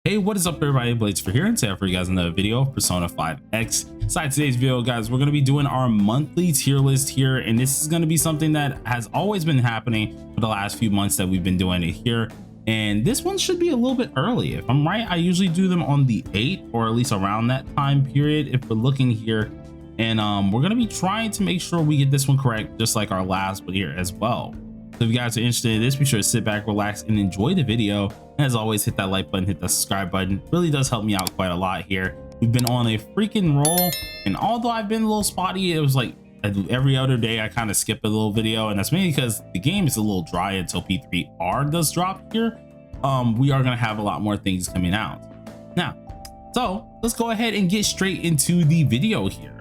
Hey, what is up everybody, Blades for here, and today for you guys another video of Persona 5X. Inside today's video, guys, we're going to be doing our monthly tier list here, and this is going to be something that has always been happening for the last few months that we've been doing it here. And this one should be a little bit early. If I'm right, I usually do them on the 8th, or at least around that time period if we're looking here. And we're going to be trying to make sure we get this one correct, just like our last one here as well. So if you guys are interested in this, be sure to sit back, relax, and enjoy the video. And as always, hit that like button, hit that subscribe button. It really does help me out quite a lot here. We've been on a freaking roll, and although I've been a little spotty, it was like every other day I kind of skip a little video, and that's mainly because the game is a little dry until P3R does drop here. We are going to have a lot more things coming out now. So let's go ahead and get straight into the video here.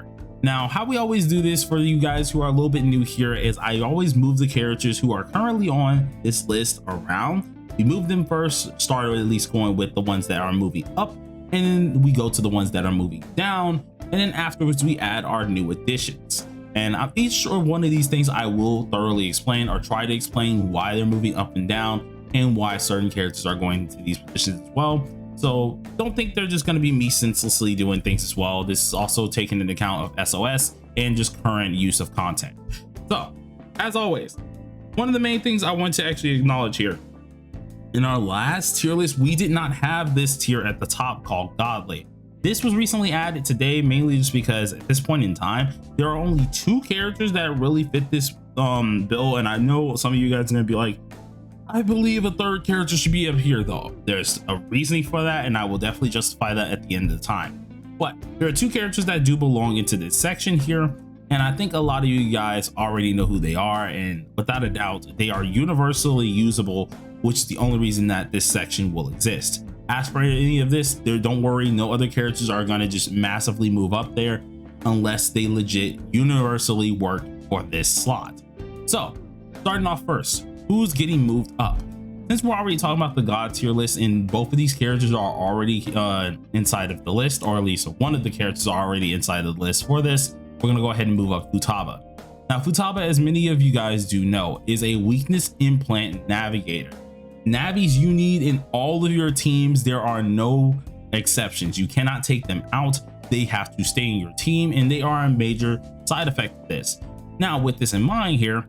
Now, how we always do this for you guys who are a little bit new here is I always move the characters who are currently on this list around. We move them first, start at least going with the ones that are moving up, and then we go to the ones that are moving down, and then afterwards we add our new additions. And each one of these things I will thoroughly explain, or try to explain why they're moving up and down and why certain characters are going into these positions as well. So don't think they're just going to be me senselessly doing things as well. This is also taking into account of SOS and just current use of content. So as always, one of the main things I want to actually acknowledge here, in our last tier list, we did not have this tier at the top called Godly. This was recently added today, mainly just because at this point in time, there are only 2 characters that really fit this bill. And I know some of you guys are going to be like, I believe a 3rd character should be up here though. There's a reasoning for that, and I will definitely justify that at the end of the time. But there are 2 characters that do belong into this section here, and I think a lot of you guys already know who they are, and without a doubt, they are universally usable, which is the only reason that this section will exist. As for any of this, don't worry, no other characters are going to just massively move up there unless they legit universally work for this slot. So starting off first, who's getting moved up? Since we're already talking about the God tier list, and both of these characters are already inside of the list, or at least one of the characters are already inside of the list for this, we're gonna go ahead and move up Futaba. Now Futaba, as many of you guys do know, is a weakness implant navigator. Navis you need in all of your teams. There are no exceptions. You cannot take them out. They have to stay in your team, and they are a major side effect of this. Now with this in mind here,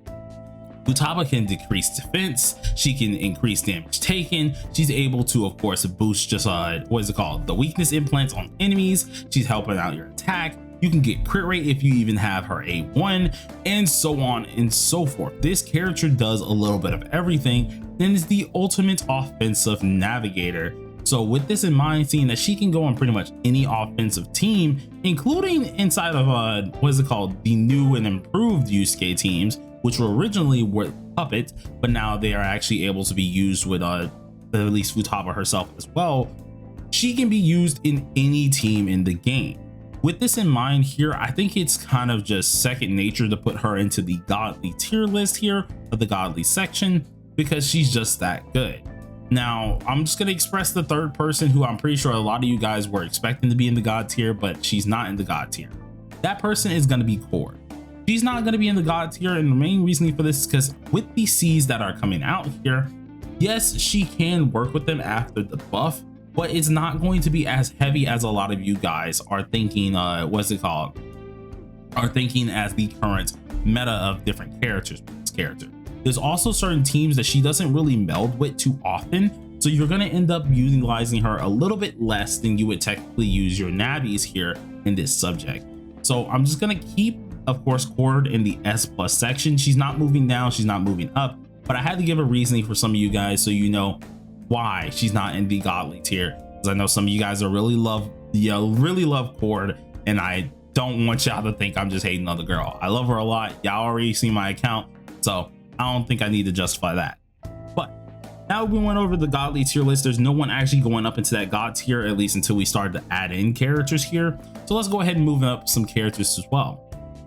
Futaba can decrease defense, she can increase damage taken, she's able to of course boost just what is it called, the weakness implants on enemies, she's helping out your attack, you can get crit rate if you even have her A1, and so on and so forth. This character does a little bit of everything and is the ultimate offensive navigator. So with this in mind, seeing that she can go on pretty much any offensive team, including inside of what is it called, the new and improved Yusuke teams, which were originally with Puppet, but now they are actually able to be used with at least Futaba herself as well. She can be used in any team in the game. With this in mind here, I think it's kind of just second nature to put her into the Godly tier list here, of the Godly section, because she's just that good. Now I'm just going to express the 3rd person who I'm pretty sure a lot of you guys were expecting to be in the God tier, but she's not in the God tier. That person is going to be Cord. She's not going to be in the God tier, and the main reason for this is because with the C's that are coming out here, yes, she can work with them after the buff, but it's not going to be as heavy as a lot of you guys are thinking. What's it called? Are thinking as the current meta of different characters with this character. There's also certain teams that she doesn't really meld with too often, so you're going to end up utilizing her a little bit less than you would technically use your Navis here in this subject. So I'm just going to keep, of course, Cord in the S+ section. She's not moving down, she's not moving up, but I had to give a reasoning for some of you guys so you know why she's not in the Godly tier, because I know some of you guys are really love Cord, and I don't want y'all to think I'm just hating on the girl. I love her a lot. Y'all already see my account, so I don't think I need to justify that. But now we went over the Godly tier list. There's no one actually going up into that God tier, at least until we start to add in characters here. So let's go ahead and move up some characters as well.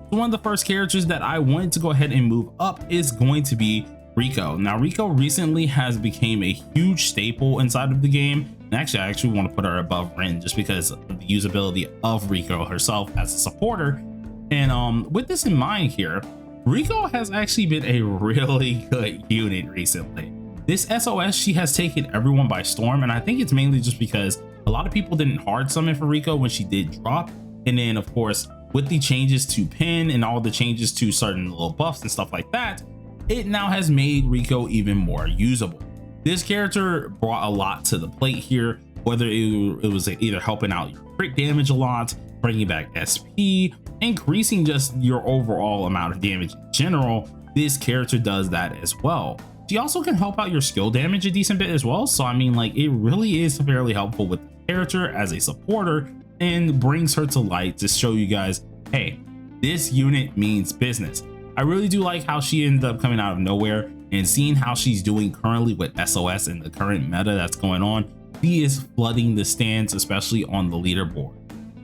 One of the first characters that I wanted to go ahead and move up is going to be Rico. Now Rico recently has become a huge staple inside of the game, and actually I actually want to put her above Rin just because of the usability of Rico herself as a supporter. And with this in mind here, Rico has actually been a really good unit recently. This SOS, she has taken everyone by storm, and I think it's mainly just because a lot of people didn't hard summon for Rico when she did drop. And then of course, with the changes to pin and all the changes to certain little buffs and stuff like that, it now has made Rico even more usable. This character brought a lot to the plate here, whether it was either helping out your crit damage a lot, bringing back SP, increasing just your overall amount of damage in general. This character does that as well. She also can help out your skill damage a decent bit as well. So I mean, like, it really is fairly helpful with the character as a supporter, and brings her to light to show you guys, hey, this unit means business. I really do like how she ended up coming out of nowhere, and seeing how she's doing currently with SOS and the current meta that's going on. She is flooding the stands, especially on the leaderboard.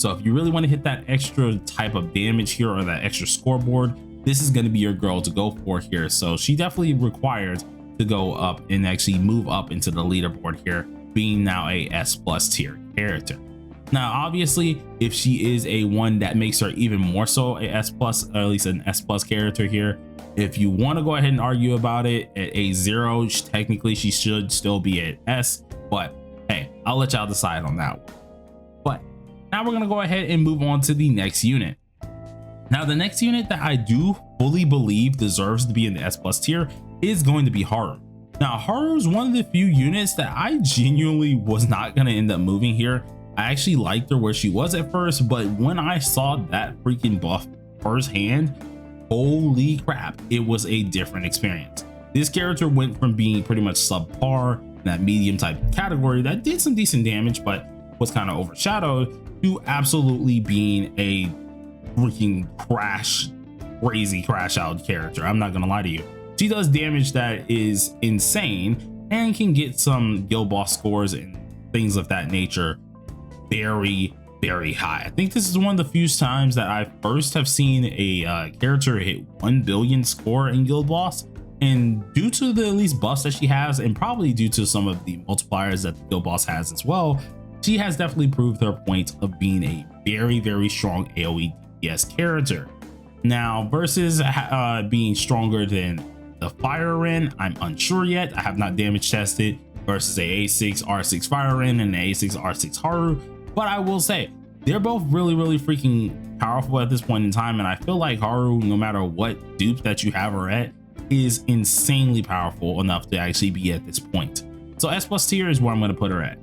So if you really want to hit that extra type of damage here, or that extra scoreboard, this is going to be your girl to go for here. So she definitely requires to go up and actually move up into the leaderboard here, being now a S+ tier character. Now obviously, if she is a one, that makes her even more so a S+, or at least an S+ character here. If you want to go ahead and argue about it, at a 0, technically she should still be at S, but hey, I'll let y'all decide on that one. But now we're gonna go ahead and move on to the next unit. Now the next unit that I do fully believe deserves to be in the S+ tier is going to be Haru. Now Haru is one of the few units that I genuinely was not gonna end up moving here. I actually liked her where she was at first, but when I saw that freaking buff firsthand, holy crap, it was a different experience. This character went from being pretty much subpar in that medium type category that did some decent damage but was kind of overshadowed, to absolutely being a freaking crazy crash out character. I'm not gonna lie to you. She does damage that is insane and can get some guild boss scores and things of that nature very high. I think this is one of the few times that I first have seen a character hit 1 billion score in guild boss, and due to the at least buffs that she has, and probably due to some of the multipliers that the guild boss has as well, she has definitely proved her point of being a very strong AoE DPS character. Now versus being stronger than the Fire Ren, I'm unsure yet. I have not damage tested versus a A6 R6 Fire Ren and an A6 R6 Haru, but I will say they're both really freaking powerful at this point in time, and I feel like Haru, no matter what dupe that you have her at, is insanely powerful enough to actually be at this point. So S+ tier is where I'm going to put her at.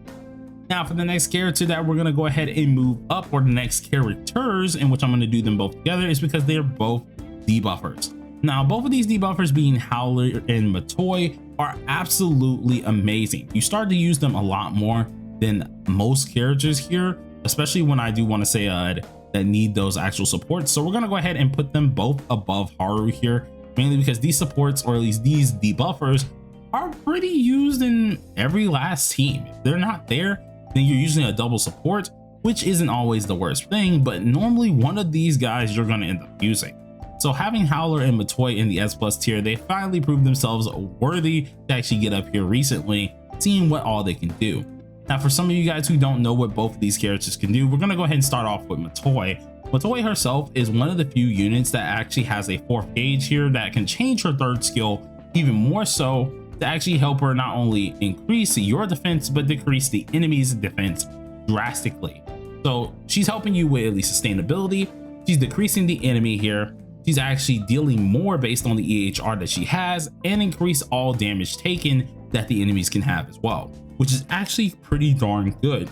Now for the next character that we're going to go ahead and move up, or the next characters in which I'm going to do them both together, is because they're both debuffers. Now both of these debuffers, being Howler and Matoi, are absolutely amazing. You start to use them a lot more than most characters here, especially when I do want to say that need those actual supports. So we're going to go ahead and put them both above Haru here, mainly because these supports, or at least these debuffers, are pretty used in every last team. If they're not there, then you're using a double support, which isn't always the worst thing, but normally one of these guys you're going to end up using. So having Howler and Matoi in the S+ tier, they finally proved themselves worthy to actually get up here recently, seeing what all they can do. Now for some of you guys who don't know what both of these characters can do, we're going to go ahead and start off with Matoi. Matoi herself is one of the few units that actually has a 4th gauge here that can change her 3rd skill even more so, to actually help her not only increase your defense but decrease the enemy's defense drastically. So she's helping you with at least sustainability, she's decreasing the enemy here, she's actually dealing more based on the EHR that she has, and increase all damage taken that the enemies can have as well, which is actually pretty darn good.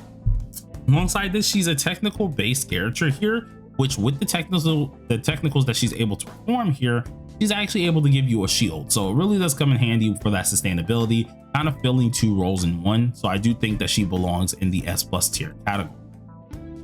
Alongside this, she's a technical based character here, which with the technicals that she's able to perform here, she's actually able to give you a shield. So it really does come in handy for that sustainability, kind of filling 2 roles in one. So I do think that she belongs in the S+ tier category.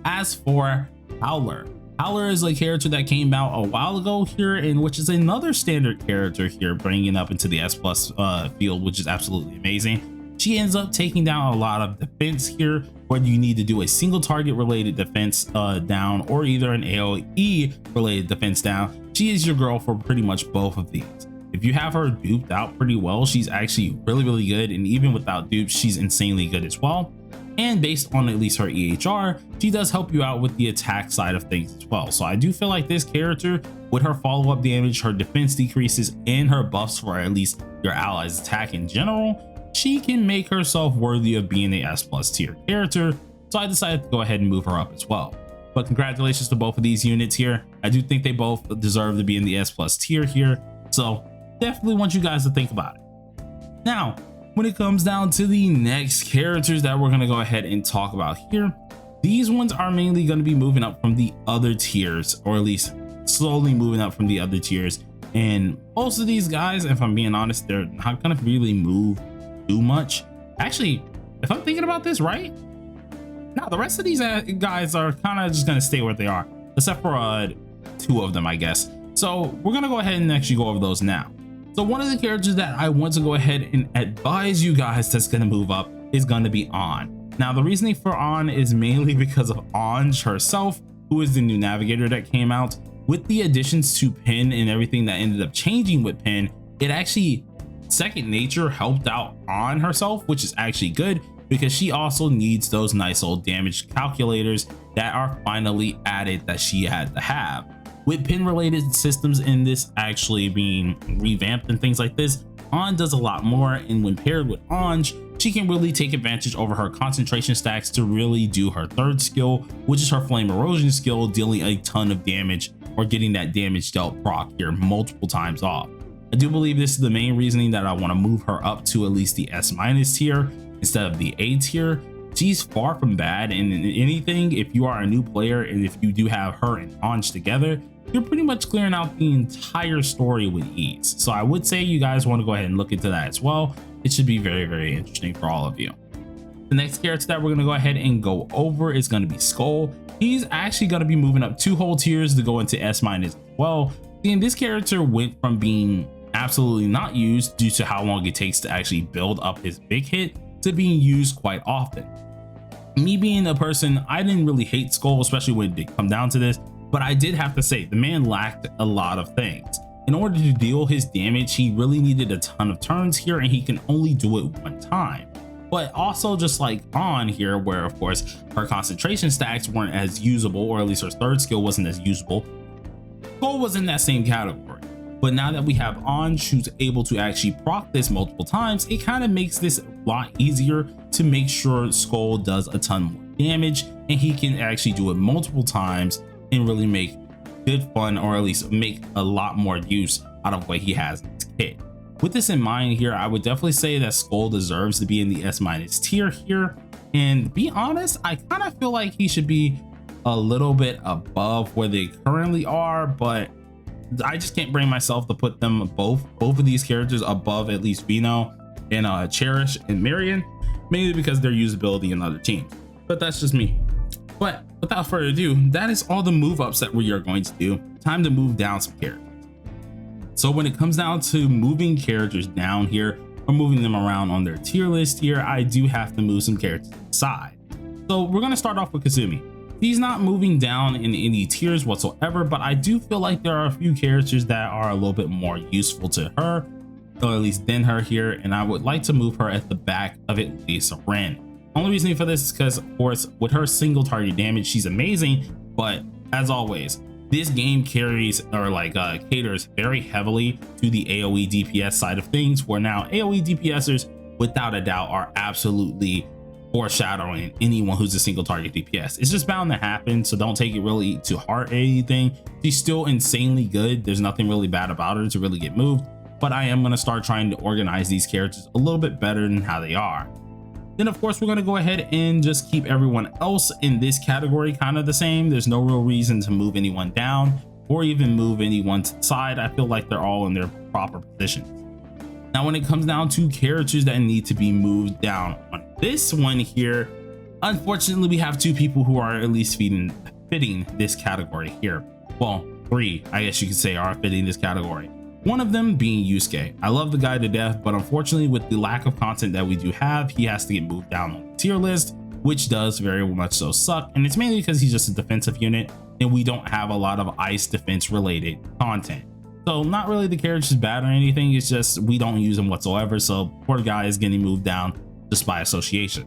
As for Howler, Howler is a character that came out a while ago here, and which is another standard character here, bringing up into the S+ field, which is absolutely amazing. She ends up taking down a lot of defense here, whether you need to do a single target related defense down, or either an AoE related defense down. She is your girl for pretty much both of these. If you have her duped out pretty well, she's actually really good, and even without dupes, she's insanely good as well. And based on at least her EHR, she does help you out with the attack side of things as well. So I do feel like this character, with her follow-up damage, her defense decreases, and her buffs for at least your allies' attack in general, she can make herself worthy of being a S+ tier character. So I decided to go ahead and move her up as well. But congratulations to both of these units here. I do think they both deserve to be in the S+ tier here. So definitely want you guys to think about it. Now, when it comes down to the next characters that we're going to go ahead and talk about here, these ones are mainly going to be moving up from the other tiers, or at least slowly moving up from the other tiers. And most of these guys, if I'm being honest, they're not going to really move too much. Actually, if I'm thinking about this right, now the rest of these guys are kind of just going to stay where they are, except for 2 of them, I guess. So we're going to go ahead and actually go over those now. So one of the characters that I want to go ahead and advise you guys that's going to move up is going to be Ange. Now the reasoning for Ange is mainly because of Ange herself, who is the new navigator that came out. With the additions to Pin and everything that ended up changing with Pin, it actually, second nature helped out Ange herself, which is actually good because she also needs those nice old damage calculators that are finally added that she had to have. With Pin related systems in this actually being revamped and things like this, Ange does a lot more, and when paired with Ange, she can really take advantage over her concentration stacks to really do her third skill, which is her flame erosion skill, dealing a ton of damage or getting that damage dealt proc here multiple times off. I do believe this is the main reasoning that I want to move her up to at least the S- tier instead of the A tier. She's far from bad, and in anything, if you are a new player and if you do have her and Ange together, you're pretty much clearing out the entire story with ease. So I would say you guys want to go ahead and look into that as well. It should be very, very interesting for all of you. The next character that we're going to go ahead and go over is going to be Skull. He's actually going to be moving up 2 whole tiers to go into S- as well. And this character went from being absolutely not used due to how long it takes to actually build up his big hit to being used quite often. Me being a person, I didn't really hate Skull, especially when it did come down to this, but I did have to say the man lacked a lot of things. In order to deal his damage, he really needed a ton of turns here, and he can only do it one time. But also, just like On here, where of course her concentration stacks weren't as usable, or at least her third skill wasn't as usable, Skull was in that same category. But now that we have Ange who's able to actually proc this multiple times, it kind of makes this a lot easier to make sure Skull does a ton more damage, and he can actually do it multiple times and really make good fun, or at least make a lot more use out of what he has in his kit. With this in mind here, I would definitely say that Skull deserves to be in the S- tier here. And to be honest, I kind of feel like he should be a little bit above where they currently are, but I just can't bring myself to put them both of these characters above at least Vino and Cherish and Marion, mainly because their usability in other teams. But that's just me. But without further ado, that is all the move ups that we are going to do. Time to move down some characters. So when it comes down to moving characters down here or moving them around on their tier list here, I do have to move some characters aside. So we're going to start off with Kasumi. He's not moving down in any tiers whatsoever, but I do feel like there are a few characters that are a little bit more useful to her, or at least than her here, and I would like to move her at the back of at least Ren. Only reason for this is because, of course, with her single target damage, she's amazing, but as always, this game carries or caters very heavily to the AoE DPS side of things, where now AoE DPSers without a doubt are absolutely foreshadowing anyone who's a single target DPS. It's just bound to happen, so don't take it really to heart or anything. She's still insanely good. There's nothing really bad about her to really get moved, but I am going to start trying to organize these characters a little bit better than how they are. Then of course we're going to go ahead and just keep everyone else in this category kind of the same. There's no real reason to move anyone down or even move anyone to the side. I feel like they're all in their proper positions. Now when it comes down to characters that need to be moved down on this one here, unfortunately we have 2 people who are at least fitting this category here. Well, 3 I guess you could say are fitting this category. One of them being Yusuke. I love the guy to death, but unfortunately with the lack of content that we do have, he has to get moved down on the tier list, which does very much so suck. And it's mainly because he's just a defensive unit and we don't have a lot of ice defense related content. So not really the character's bad or anything, it's just we don't use him whatsoever. So poor guy is getting moved down just by association.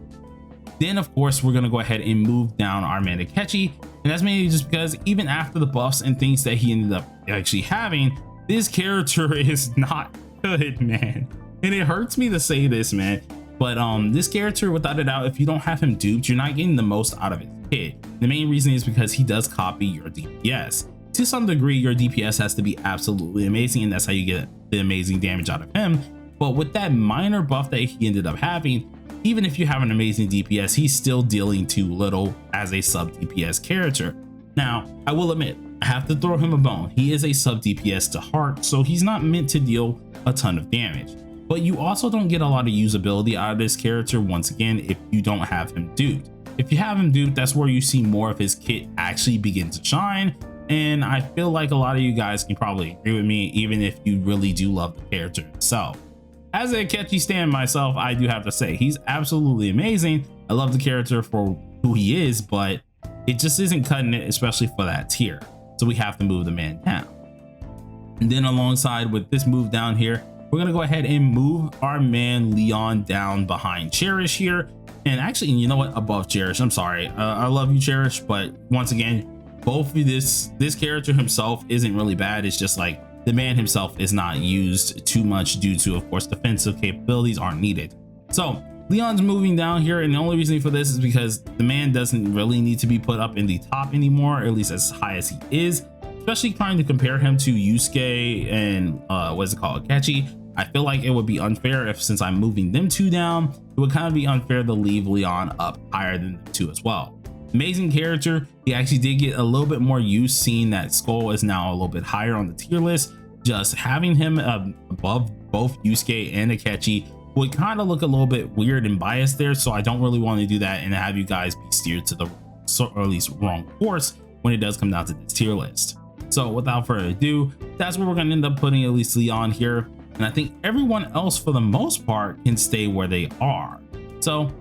Then of course we're going to go ahead and move down our man Akechi, and that's mainly just because even after the buffs and things that he ended up actually having, this character is not good, man. And it hurts me to say this, man, but this character, without a doubt, if you don't have him duped, you're not getting the most out of his kit. The main reason is because he does copy your DPS. To some degree, your DPS has to be absolutely amazing, and that's how you get the amazing damage out of him. But with that minor buff that he ended up having, even if you have an amazing DPS, he's still dealing too little as a sub DPS character. Now, I will admit, I have to throw him a bone. He is a sub DPS to heart, so he's not meant to deal a ton of damage. But you also don't get a lot of usability out of this character, once again, if you don't have him duped. If you have him duped, that's where you see more of his kit actually begin to shine. And I feel like a lot of you guys can probably agree with me, even if you really do love the character himself. As a catchy stan myself, I do have to say he's absolutely amazing. I love the character for who he is, but it just isn't cutting it, especially for that tier. So we have to move the man down. And then alongside with this move down here, we're gonna go ahead and move our man Leon down behind Cherish here. And actually, you know what, above Cherish, I'm sorry, I love you, Cherish, but once again, both of this character himself isn't really bad. It's just like the man himself is not used too much due to, of course, defensive capabilities aren't needed. So Leon's moving down here, and the only reason for this is because the man doesn't really need to be put up in the top anymore, or at least as high as he is, especially trying to compare him to Yusuke and what's it called, Akechi. I feel like it would be unfair if, since I'm moving them two down, it would kind of be unfair to leave Leon up higher than the two as well. Amazing character. He actually did get a little bit more use, seeing that Skull is now a little bit higher on the tier list. Just having him above both Yusuke and Akechi would kind of look a little bit weird and biased there, so I don't really want to do that and have you guys be steered to the, or at least wrong course when it does come down to this tier list. So without further ado, that's where we're going to end up putting at least Leon here, and I think everyone else for the most part can stay where they are. So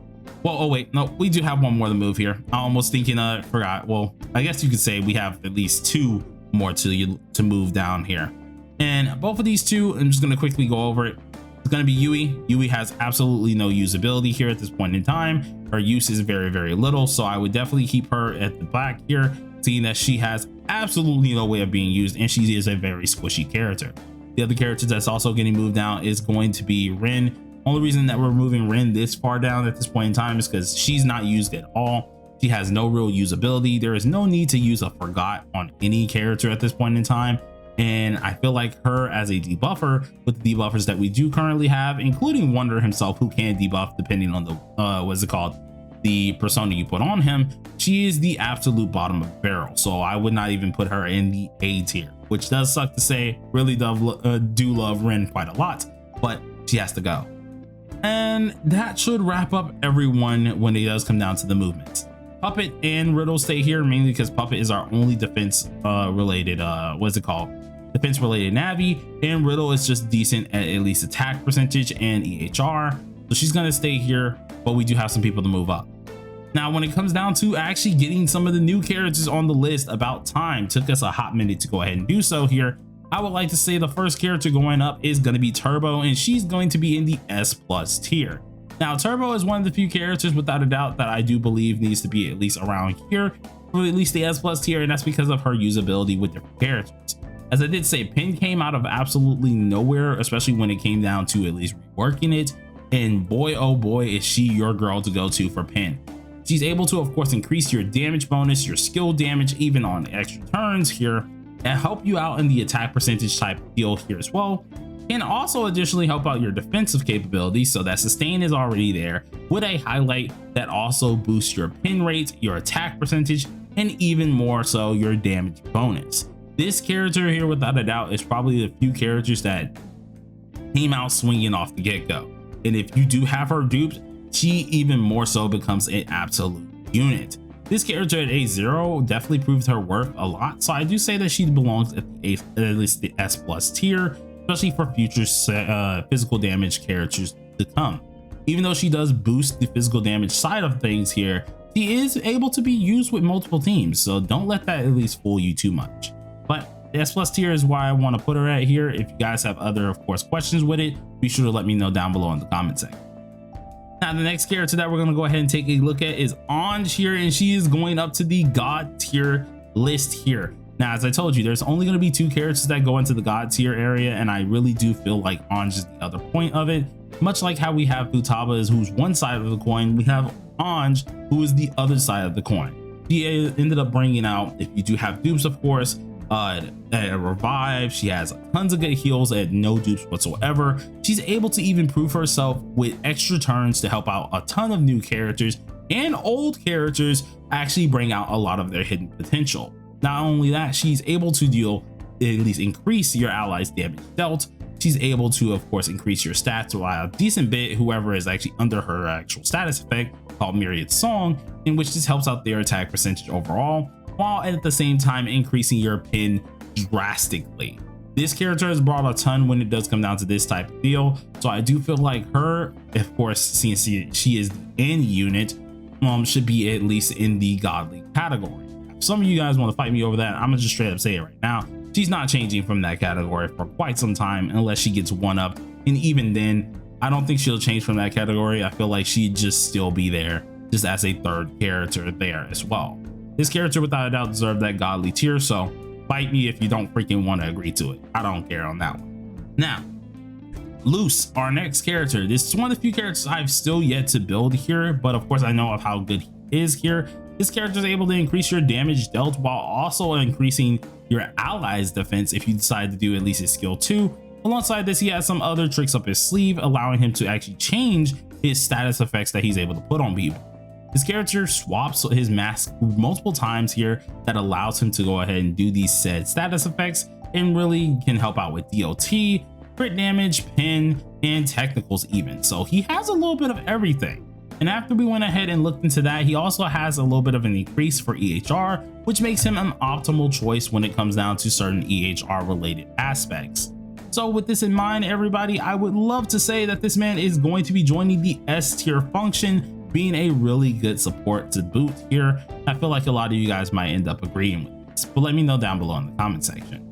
well, oh wait, no, we do have one more to move here. I'm almost thinking forgot. Well, I guess you could say we have at least two more to move down here, and both of these two, I'm just going to quickly go over it. It's going to be Yui. Yui has absolutely no usability here at this point in time. Her use is very, very little, so I would definitely keep her at the back here, seeing that she has absolutely no way of being used, and she is a very squishy character. The other character that's also getting moved down is going to be Rin. Only reason that we're moving Rin this far down at this point in time is because she's not used at all. She has no real usability. There is no need to use a Forgot on any character at this point in time. And I feel like her as a debuffer, with the debuffers that we do currently have, including Wonder himself, who can debuff depending on the what's it called, the persona you put on him, she is the absolute bottom of the barrel. So I would not even put her in the A tier, which does suck to say. Really do love Rin quite a lot, but she has to go. And that should wrap up everyone when it does come down to the movements. Puppet and Riddle stay here mainly because Puppet is our only defense related what's it called, defense related Navi, and Riddle is just decent at least attack percentage and EHR, so she's gonna stay here, but we do have some people to move up. Now when it comes down to actually getting some of the new characters on the list, about time. Took us a hot minute to go ahead and do so here. I would like to say the first character going up is going to be Turbo, and she's going to be in the S+ tier. Now Turbo is one of the few characters without a doubt that I do believe needs to be at least around here for at least the S+ tier, and that's because of her usability with different characters. As I did say, Pin came out of absolutely nowhere, especially when it came down to at least reworking it, and boy oh boy is she your girl to go to for Pin. She's able to, of course, increase your damage bonus, your skill damage, even on extra turns here, and help you out in the attack percentage type deal here as well, and also additionally help out your defensive capabilities, so that sustain is already there with a highlight that also boosts your pin rate, your attack percentage, and even more so your damage bonus. This character here without a doubt is probably the few characters that came out swinging off the get-go, and if you do have her duped, she even more so becomes an absolute unit. This character at A0 definitely proves her worth a lot, so I do say that she belongs at least the S+ tier, especially for future physical damage characters to come. Even though she does boost the physical damage side of things here, she is able to be used with multiple teams, so don't let that at least fool you too much. But the S+ tier is why I want to put her at here. If you guys have other, of course, questions with it, be sure to let me know down below in the comment section. Now the next character that we're going to go ahead and take a look at is Ange here, and she is going up to the God tier list here. Now, as I told you, there's only going to be 2 characters that go into the god tier area, and I really do feel like Ange is the other point of it. Much like how we have Futaba is who's one side of the coin, we have Ange who is the other side of the coin. She ended up bringing out, if you do have dupes, of course, a revive. She has tons of good heals and no dupes whatsoever. She's able to even prove herself with extra turns to help out a ton of new characters, and old characters actually bring out a lot of their hidden potential. Not only that, she's able to deal, at least increase your allies' damage dealt. She's able to, of course, increase your stats by a decent bit, whoever is actually under her actual status effect called Myriad Song, in which this helps out their attack percentage overall, while at the same time increasing your pin drastically. This character has brought a ton when it does come down to this type of deal, so I do feel like her, of course, since she is the end unit, should be at least in the godly category. If some of you guys want to fight me over that, I'm gonna just straight up say it right now. She's not changing from that category for quite some time unless she gets one up, and even then I don't think she'll change from that category. I feel like she'd just still be there just as a third character there as well. This character without a doubt deserves that godly tier, so fight me if you don't freaking want to agree to it. I don't care on that one. Now, Luce, our next character. This is one of the few characters I've still yet to build here, but of course I know of how good he is here. This character is able to increase your damage dealt while also increasing your allies' defense if you decide to do at least his skill 2. Alongside this, he has some other tricks up his sleeve, allowing him to actually change his status effects that he's able to put on people. His character swaps his mask multiple times here that allows him to go ahead and do these said status effects, and really can help out with DOT, crit damage, pin, and technicals even. So he has a little bit of everything. And after we went ahead and looked into that, he also has a little bit of an increase for EHR, which makes him an optimal choice when it comes down to certain EHR related aspects. So with this in mind, everybody, I would love to say that this man is going to be joining the S tier function, being a really good support to boot here. I feel like a lot of you guys might end up agreeing with this, but let me know down below in the comment section.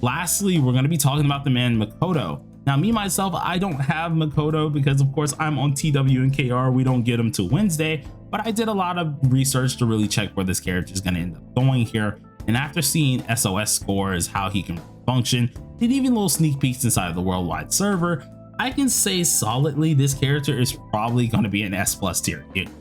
Lastly, we're going to be talking about the man Makoto. Now, me myself, I don't have Makoto because of course I'm on TW and KR. We don't get him till Wednesday, but I did a lot of research to really check where this character is going to end up going here. And after seeing SOS scores, how he can function, and even little sneak peeks inside of the worldwide server, I can say solidly this character is probably going to be an S+ tier unit.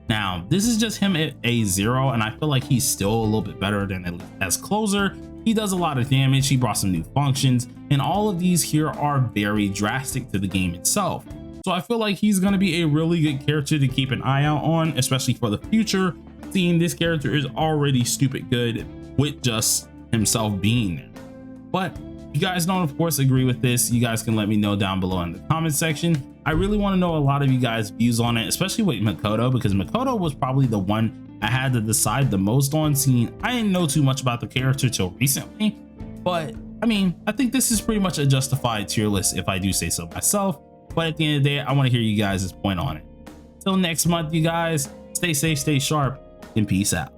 Now, this is just him at A0, and I feel like he's still a little bit better than at least as closer. He does a lot of damage, he brought some new functions, and all of these here are very drastic to the game itself. So I feel like he's going to be a really good character to keep an eye out on, especially for the future, seeing this character is already stupid good with just himself being there. But if you guys don't, of course, agree with this, you guys can let me know down below in the comment section. I really want to know a lot of you guys' views on it, especially with Makoto, because Makoto was probably the one I had to decide the most on, seeing I didn't know too much about the character till recently. But I mean, I think this is pretty much a justified tier list if I do say so myself. But at the end of the day, I want to hear you guys' point on it. Till next month, you guys, stay safe, stay sharp, and peace out.